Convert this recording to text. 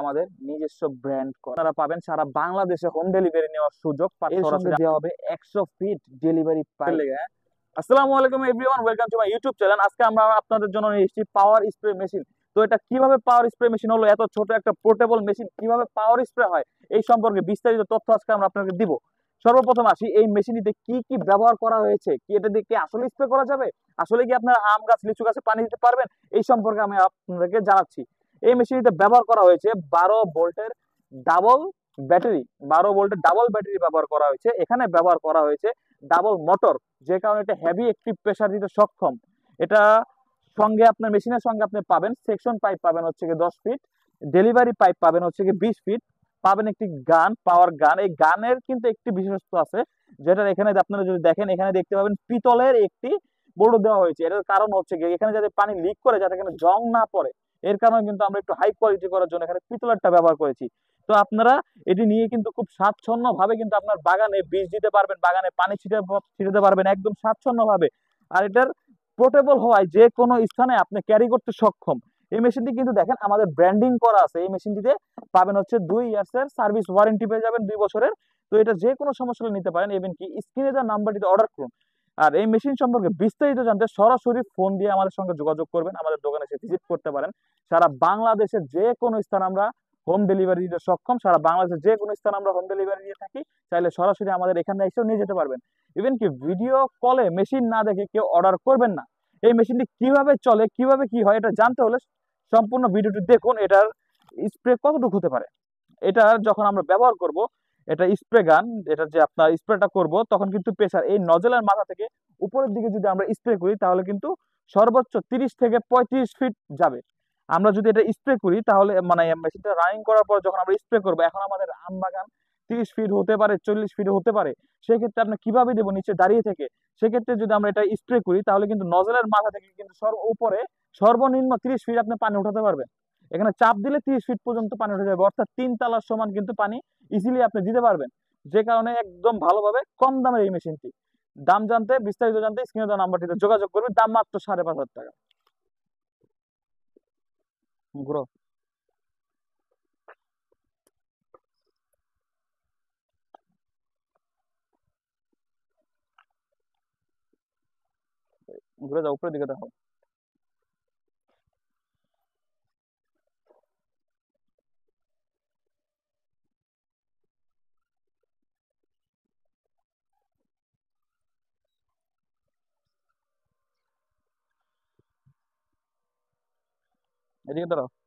আমাদের নিজস্ব ব্র্যান্ড আপনারা পাবেন সারা বাংলাদেশে হোম ডেলিভারি নেওয়ার সুযোগ। এর সঙ্গে দেওয়া হবে 100 ফিট ডেলিভারি পাইপ। আসসালামু আলাইকুম everyone, welcome to my YouTube channel. আজকে আমরা আপনাদের জন্য নিয়ে এসেছি পাওয়ার স্প্রে মেশিন। তো এটা কিভাবে পাওয়ার স্প্রে মেশিন হলো, এত ছোট একটা পোর্টেবল মেশিন কিভাবে পাওয়ার স্প্রে হয়, এই সম্পর্কে বিস্তারিত তথ্য আজকে আমরা আপনাকে দিব। সর্বপ্রথম আসি এই মেশিনটিতে কি কি ব্যবহার করা হয়েছে, কি এটা দিয়ে কি আসলে স্প্রে করা যাবে, আসলে কি আপনার আম গাছ লিচু গাছে পানি দিতে পারবেন, এই সম্পর্কে আমি আপনাদেরকে জানাচ্ছি। এই মেশিনটিতে ব্যবহার করা হয়েছে 12 ভোল্টের ডাবল ব্যাটারি। 12 ভোল্টের ডাবল ব্যাটারি ব্যবহার করা হয়েছে। এখানে ব্যবহার করা হয়েছে ডাবল মোটর, যে কারণে এটা হেভি একটি প্রেসার দিতে সক্ষম। এটা সঙ্গে আপনার মেশিনের সঙ্গে আপনি পাবেন সেকশন পাইপ, পাবেন হচ্ছে 10 ফিট, ডেলিভারি পাইপ পাবেন হচ্ছে 20 ফিট, পাবেন একটি গান, পাওয়ার গান। এই গানের কিন্তু একটি বিশেষত্ব আছে, যেটা এখানে আপনারা যদি দেখেন, এখানে দেখতে পাবেন পিতলের একটি বোর্ড দেওয়া হয়েছে। এটার কারণ হচ্ছে এখানে যাতে পানি লিক করে, যাতে এখানে জং না পড়ে, এর কারণে কিন্তু আমরা একটু হাই কোয়ালিটি করার জন্য এখানে পিতলেরটা ব্যবহার করেছি। তো আপনারা এটি নিয়ে কিন্তু খুব স্বাচ্ছন্দ্য ভাবে কিন্তু আপনার বাগানে বীজ দিতে পারবেন, বাগানে পানি ছিটাতে পারবেন একদম স্বাচ্ছন্দ্য ভাবে। আর এটার পোর্টেবল হওয়ায় যে কোনো স্থানে আপনি ক্যারি করতে সক্ষম। এই মেশিনটি কিন্তু দেখেন আমাদের ব্র্যান্ডিং করা আছে। এই মেশিনটিতে পাবেন হচ্ছে 2 ইয়ার্সের সার্ভিস ওয়ারেন্টি পেয়ে যাবেন, 2 বছরের। তো এটা যে কোনো সমস্যা নিতে পারেন, ইভেন কি স্ক্রিনে দেওয়া নাম্বারটিতে অর্ডার করুন। আর এই মেশিন সম্পর্কে বিস্তারিত জানতে সরাসরি ফোন দিয়ে আমাদের সঙ্গে যোগাযোগ করবেন, আমাদের দোকানে এসে ভিজিট করতে পারেন। সারা বাংলাদেশের যে কোনো স্থান আমরা হোম ডেলিভারি দিতে সক্ষম। সারা বাংলাদেশের যে কোনো স্থান আমরা হোম ডেলিভারি দিয়ে থাকি। চাইলে সরাসরি আমাদের এখানে এসেও নিয়ে যেতে পারবেন। ইভেন কি ভিডিও কলে মেশিন না দেখে কেউ অর্ডার করবেন না। এই মেশিনটি কিভাবে চলে, কিভাবে কি হয়, এটা জানতে হলে সম্পূর্ণ ভিডিওটি দেখুন। এটার স্প্রে কতটুকু হতে পারে, এটা যখন আমরা ব্যবহার করব, এটা স্প্রে গান, এটা যে আপনার স্প্রেটা করব, তখন কিন্তু প্রেসার এই নজলের মাথা থেকে উপরের দিকে যদি আমরা স্প্রে করি, তাহলে কিন্তু সর্বোচ্চ 30 থেকে 35 ফিট যাবে। আমরা যদি এটা স্প্রে করি, তাহলে মানে মেশিনটা রানিং করার পর যখন আমরা স্প্রে করবো, এখন আমাদের আম বাগান 30 ফিট হতে পারে, 40 ফিট হতে পারে। সেক্ষেত্রে আপনি কিভাবে দেবো, নিচে দাঁড়িয়ে থেকে? সেক্ষেত্রে যদি আমরা এটা স্প্রে করি, তাহলে কিন্তু নজলের মাথা থেকে কিন্তু উপরে সর্বনিম্ন 30 ফিট আপনি পানি উঠাতে পারবেন। এখানে চাপ দিলে 30 ফিট পর্যন্ত পানি উঠে যাবে, অর্থাৎ 3 তলার সমান কিন্তু পানি ইজিলি আপনি দিতে পারবেন। যে কারণে একদম ভালোভাবে কম দামের এই মেশিনটি। দাম জানতে, বিস্তারিত জানতে স্ক্রিনে দেওয়া নাম্বারটিতে যোগাযোগ করবেন। দাম মাত্র 5,500 টাকা। ঘুরো, ঘুরে যাও, উপরের দিকে দেখো। এদিকে দাঁড়াও।